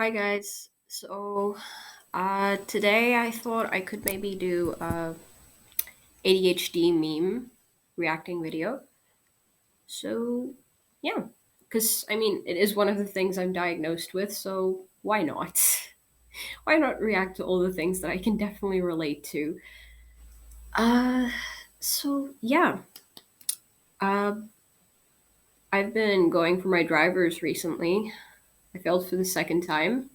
Hi guys. Today I thought I could maybe do a ADHD meme reacting video. So, yeah, because I mean, it is one of the things I'm diagnosed with, so why not? Why not react to all the things that I can definitely relate to? Uh, yeah, uh, I've been going for my drivers recently. I failed for the second time.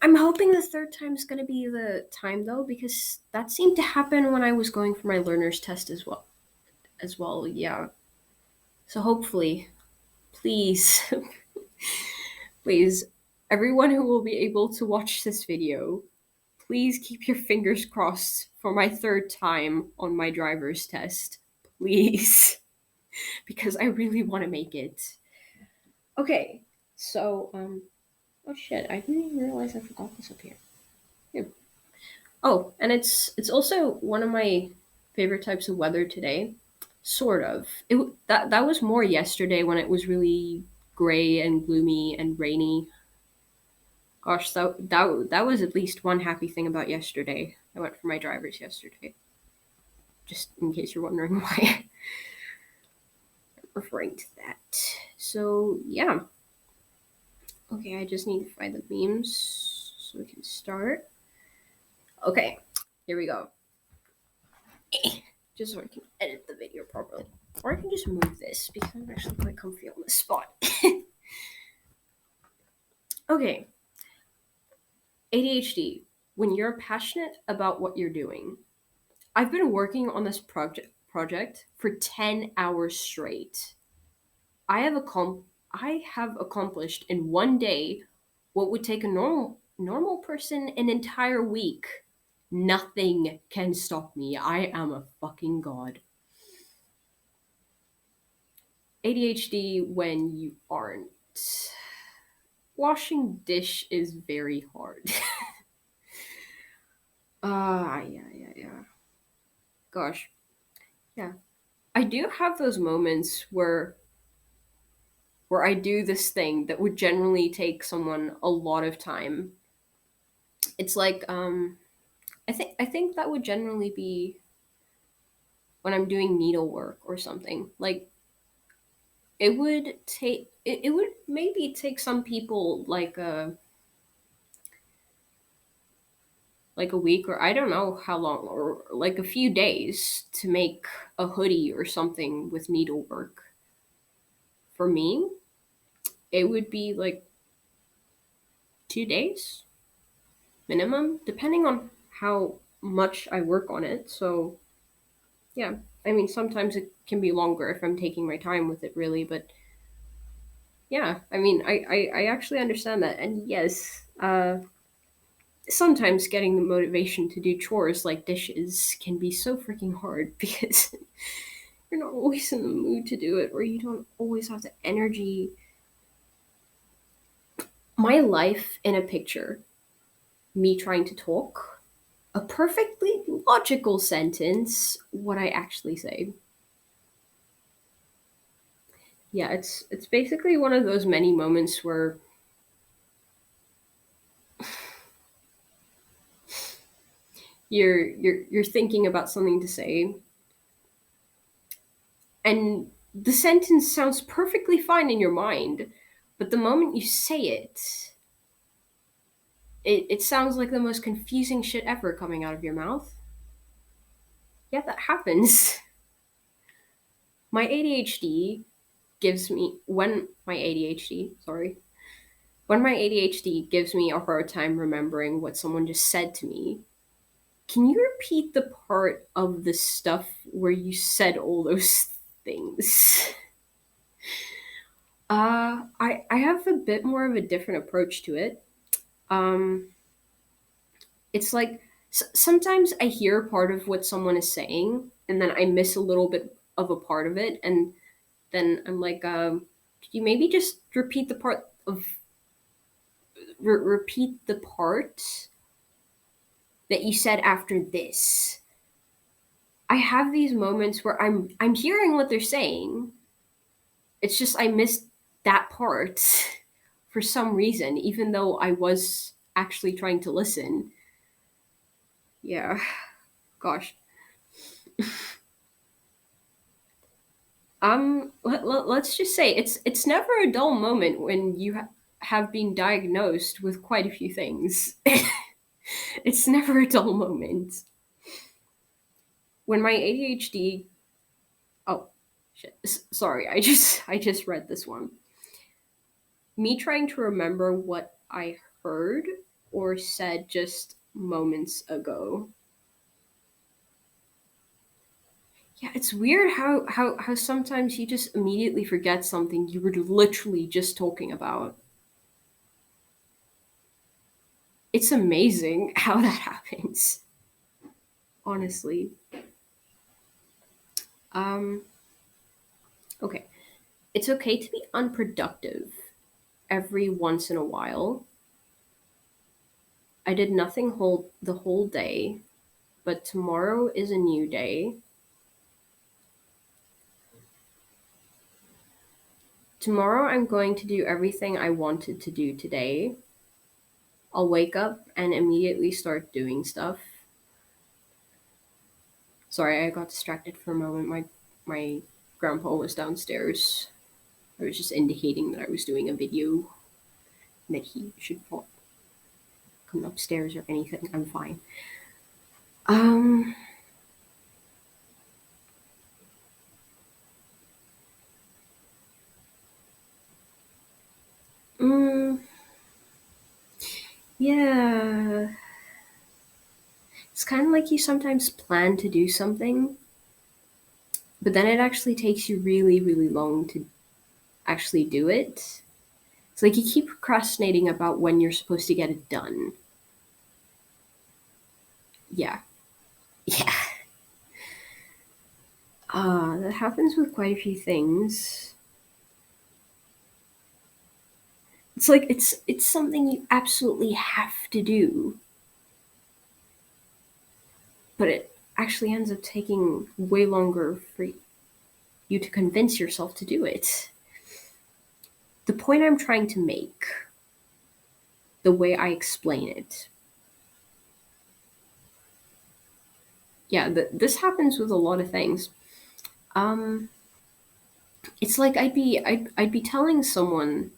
I'm hoping the third time's gonna be the time though, because that seemed to happen when I was going for my learner's test as well. Yeah. So hopefully, please, please, everyone who will be able to watch this video, please keep your fingers crossed for my third time on my driver's test. Please, because I really want to make it. Okay, oh shit, I didn't even realize I forgot this up here. Here. Oh, and it's also one of my favorite types of weather today. Sort of. That was more yesterday when it was really gray and gloomy and rainy. Gosh, that was at least one happy thing about yesterday. I went for my drivers yesterday. Just in case you're wondering why I'm referring to that. So yeah. Okay, I just need to find the memes so we can start. Okay, here we go. Just so I can edit the video properly. Or I can just move this because I'm actually quite comfy on this spot. Okay, ADHD. When you're passionate about what you're doing. I've been working on this project for 10 hours straight. I have accomplished in one day what would take a normal person an entire week. Nothing can stop me. I am a fucking god. ADHD when you aren't. Washing dish is very hard. Yeah. Gosh. Yeah. I do have those moments where I do this thing that would generally take someone a lot of time. It's like I think that would generally be when I'm doing needlework or something. Like it would maybe take some people like a week, or I don't know how long, or like a few days to make a hoodie or something with needlework. For me, it would be like 2 days minimum, depending on how much I work on it. So yeah, I mean sometimes it can be longer if I'm taking my time with it, really. But yeah, I mean I actually understand that, and yes, sometimes getting the motivation to do chores like dishes can be so freaking hard because you're not always in the mood to do it, or you don't always have the energy. My life in a picture, me trying to talk a perfectly logical sentence, what I actually say. Yeah, it's basically one of those many moments where you're thinking about something to say, and the sentence sounds perfectly fine in your mind, but the moment you say it sounds like the most confusing shit ever coming out of your mouth. Yeah, that happens. My ADHD gives me when my ADHD, sorry, when my ADHD gives me a hard time remembering what someone just said to me. Can you repeat the part of the stuff where you said all those things? I have a bit more of a different approach to it. Um, it's like sometimes I hear part of what someone is saying, and then I miss a little bit of a part of it, and then I'm like, could you maybe just repeat the part that you said after this? I have these moments where I'm hearing what they're saying. It's just I missed that part for some reason, even though I was actually trying to listen. Yeah, gosh. Let's just say it's never a dull moment when you have been diagnosed with quite a few things. It's never a dull moment. When my ADHD, oh shit, sorry, I just read this one. Me trying to remember what I heard or said just moments ago. Yeah, it's weird how sometimes you just immediately forget something you were literally just talking about. It's amazing how that happens, honestly. Um, okay. It's okay to be unproductive every once in a while. I did nothing the whole day, but tomorrow is a new day. Tomorrow I'm going to do everything I wanted to do today. I'll wake up and immediately start doing stuff. Sorry, I got distracted for a moment. My grandpa was downstairs. I was just indicating that I was doing a video and that he should not come upstairs or anything. I'm fine. Um, mm, yeah. It's kind of like you sometimes plan to do something, but then it actually takes you really, really long to actually do it. It's like you keep procrastinating about when you're supposed to get it done. Yeah. Yeah. That happens with quite a few things. It's like it's something you absolutely have to do, but it actually ends up taking way longer for you to convince yourself to do it. The point I'm trying to make, the way I explain it, yeah, this happens with a lot of things. Um, it's like I'd be telling someone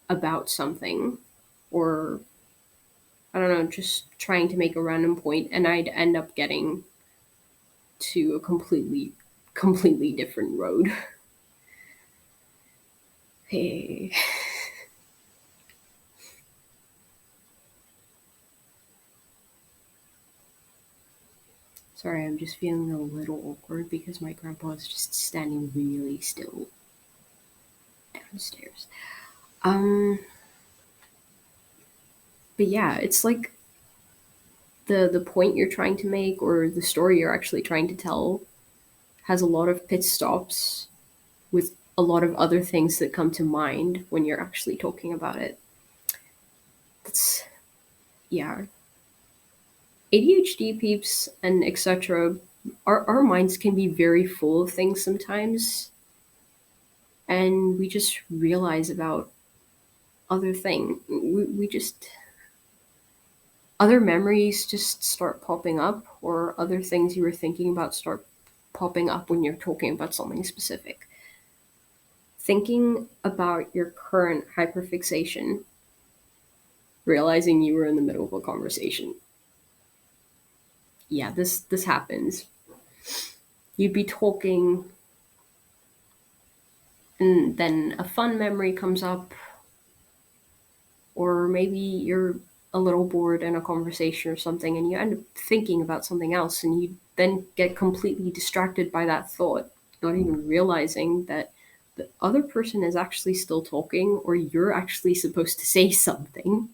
about something, or I don't know, just trying to make a random point, and I'd end up getting to a completely different road. Hey, sorry, I'm just feeling a little awkward because my grandpa is just standing really still downstairs. Um, but yeah, it's like the point you're trying to make or the story you're actually trying to tell has a lot of pit stops with a lot of other things that come to mind when you're actually talking about it. That's yeah. ADHD peeps and etc. Our minds can be very full of things sometimes, and we just realize about other thing. We just other memories just start popping up, or other things you were thinking about start popping up when you're talking about something specific. Thinking about your current hyperfixation, realizing you were in the middle of a conversation. Yeah, this happens. You'd be talking, and then a fun memory comes up, or maybe you're a little bored in a conversation or something, and you end up thinking about something else, and you then get completely distracted by that thought, not even realizing that the other person is actually still talking, or you're actually supposed to say something.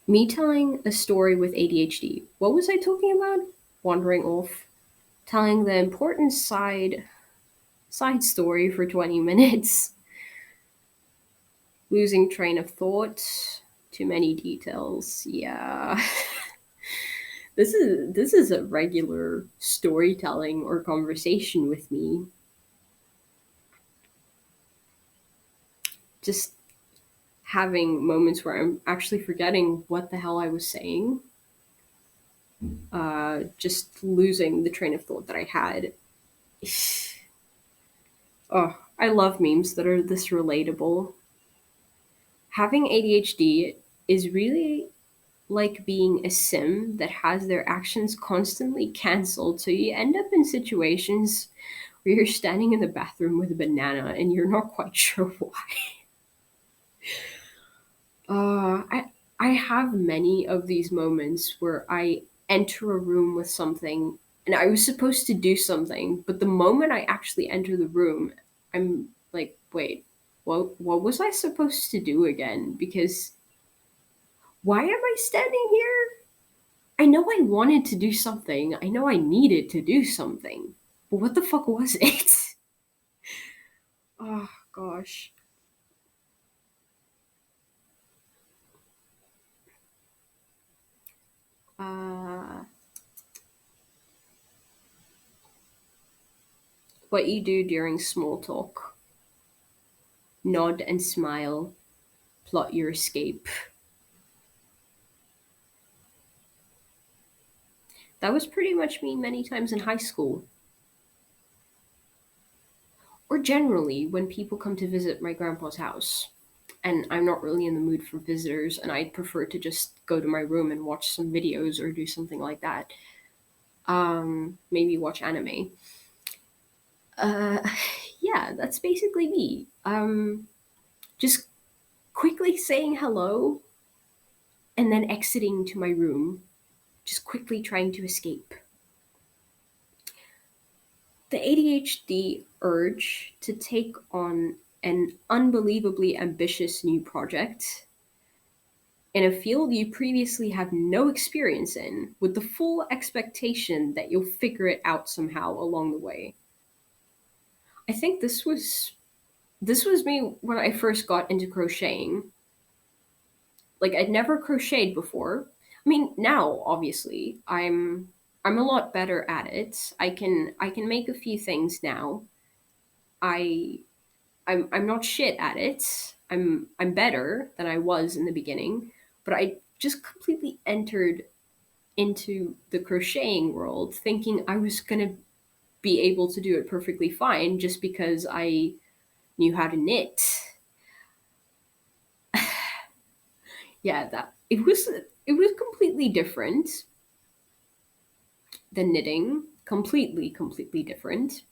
Me telling a story with ADHD. What was I talking about? Wandering off. Telling the important side story for 20 minutes. Losing train of thought. Too many details. Yeah. This is a regular storytelling or conversation with me. just having moments where I'm actually forgetting what the hell I was saying, just losing the train of thought that I had. Oh, I love memes that are this relatable. Having ADHD is really like being a sim that has their actions constantly cancelled, so you end up in situations where you're standing in the bathroom with a banana and you're not quite sure why. I have many of these moments where I enter a room with something and I was supposed to do something, but the moment I actually enter the room, I'm like, wait, what was I supposed to do again? Because why am I standing here? I know I wanted to do something. I know I needed to do something. But what the fuck was it? Oh gosh. Uh what you do during small talk. Nod and smile. Plot your escape. That was pretty much me many times in high school. Or generally when people come to visit my grandpa's house. And I'm not really in the mood for visitors, and I'd prefer to just go to my room and watch some videos or do something like that. Maybe watch anime. Uh, yeah, that's basically me. Just quickly saying hello and then exiting to my room, just quickly trying to escape. The ADHD urge to take on an unbelievably ambitious new project in a field you previously have no experience in, with the full expectation that you'll figure it out somehow along the way. I think this was me when I first got into crocheting. Like I'd never crocheted before. I mean, now obviously I'm a lot better at it. I can make a few things now. I I'm not shit at it. I'm better than I was in the beginning, but I just completely entered into the crocheting world thinking I was going to be able to do it perfectly fine just because I knew how to knit. Yeah, that it was completely different than knitting, completely different.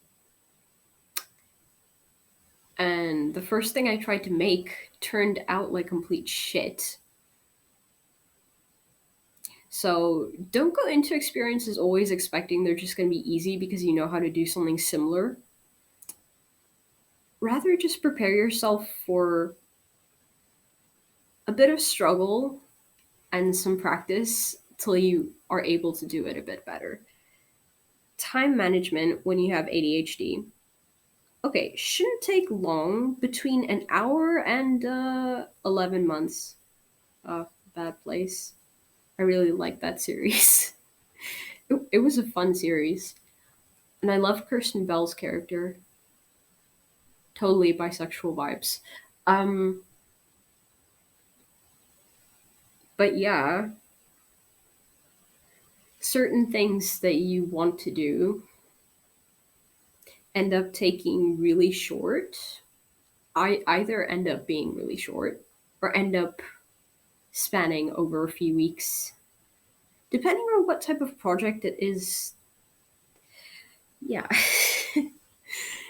And the first thing I tried to make turned out like complete shit. So don't go into experiences always expecting they're just going to be easy because you know how to do something similar. Rather, just prepare yourself for a bit of struggle and some practice till you are able to do it a bit better. Time management when you have ADHD. Okay, shouldn't take long, between an hour and 11 months. Bad Place. I really like that series. It was a fun series. And I love Kirsten Bell's character. Totally bisexual vibes. Um, but yeah, certain things that you want to do end up taking really short. I either end up being really short or end up spanning over a few weeks, depending on what type of project it is. Yeah.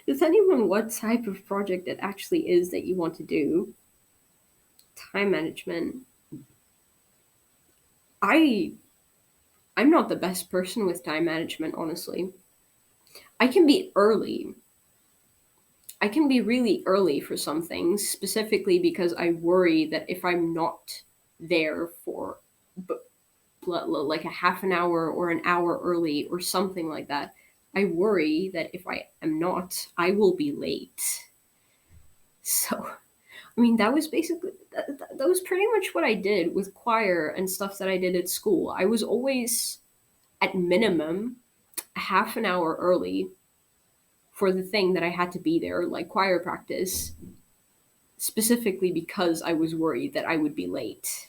Depending on what type of project it actually is that you want to do, time management. I I'm not the best person with time management, honestly. I can be early. I can be really early for some things, specifically because I worry that if I'm not there for like a half an hour or an hour early or something like that, I worry that if I am not, I will be late. So, I mean, that was pretty much what I did with choir and stuff that I did at school. I was always at minimum a half an hour early for the thing that I had to be there, like choir practice. specifically because I was worried that I would be late.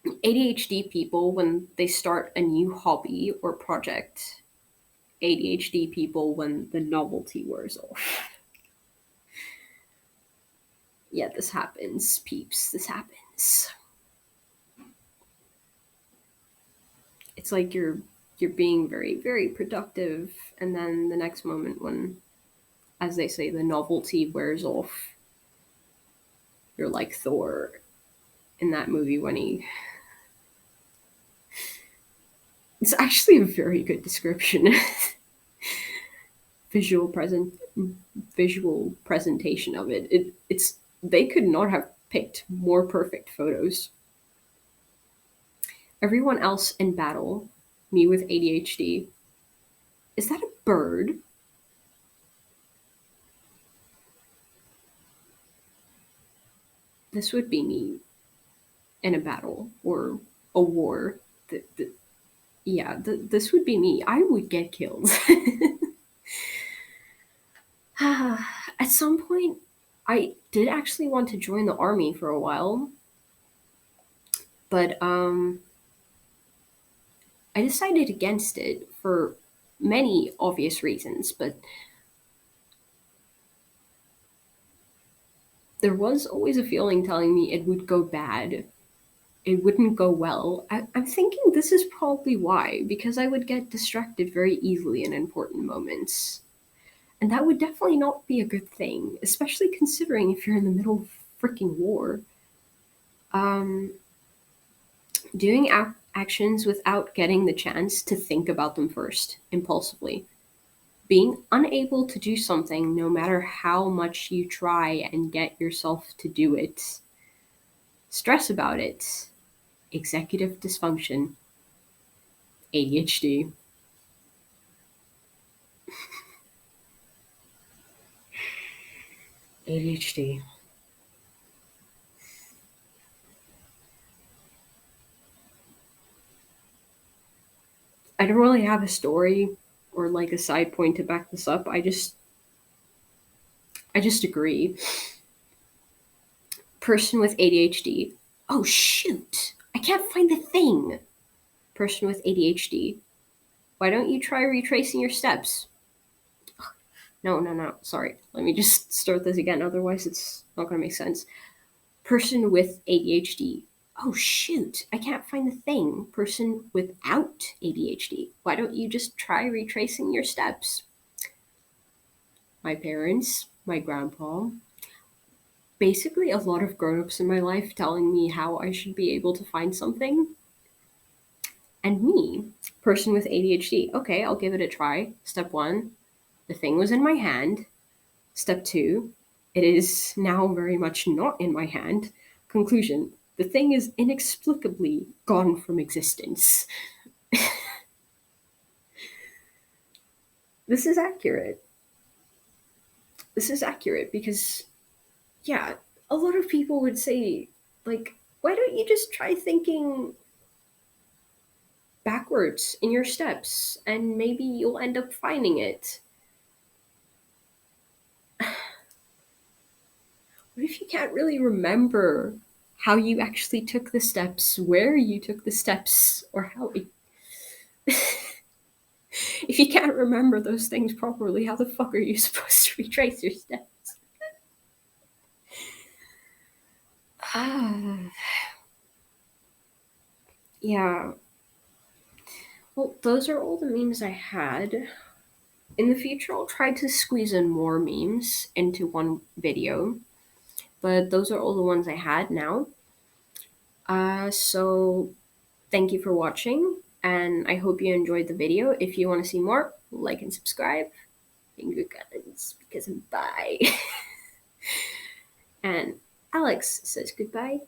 ADHD people, when they start a new hobby or project, ADHD people when the novelty wears off. Yeah, this happens, peeps. This happens. It's like you're being very, very productive, and then the next moment when, as they say, the novelty wears off, you're like Thor in that movie when he. It's actually a very good description. visual present Visual presentation of it. It's they could not have picked more perfect photos. Everyone else in battle, me with ADHD. Is that a bird? This would be me in a battle or a war. This would be me. I would get killed. At some point, I did actually want to join the army for a while, but I decided against it for many obvious reasons. But there was always a feeling telling me it would go bad. It wouldn't go well. I'm thinking this is probably why, because I would get distracted very easily in important moments. And that would definitely not be a good thing, especially considering if you're in the middle of freaking war. Um, doing actions without getting the chance to think about them first, impulsively. Being unable to do something no matter how much you try and get yourself to do it. Stress about it. Executive dysfunction. ADHD. ADHD. I don't really have a story or like a side point to back this up. I just agree. Person with ADHD. Oh shoot. I can't find the thing. Person with ADHD. Why don't you try retracing your steps? No, no, no. Sorry. Let me just start this again. Otherwise, it's not going to make sense. Person with ADHD. Oh, shoot. I can't find the thing. Person without ADHD. Why don't you just try retracing your steps? My parents, my grandpa, basically a lot of grown ups in my life telling me how I should be able to find something. And me, person with ADHD. Okay, I'll give it a try. Step one, the thing was in my hand. Step two, it is now very much not in my hand. Conclusion, the thing is inexplicably gone from existence. This is accurate. This is accurate because, yeah, a lot of people would say, like, why don't you just try thinking backwards in your steps and maybe you'll end up finding it? What if you can't really remember how you actually took the steps, where you took the steps, or how it. If you can't remember those things properly, how the fuck are you supposed to retrace your steps? Ah, yeah. Well, those are all the memes I had. In the future, I'll try to squeeze in more memes into one video, but those are all the ones I had now. So thank you for watching, and I hope you enjoyed the video. If you want to see more, like and subscribe. Finger guns, because bye. And Alex says goodbye.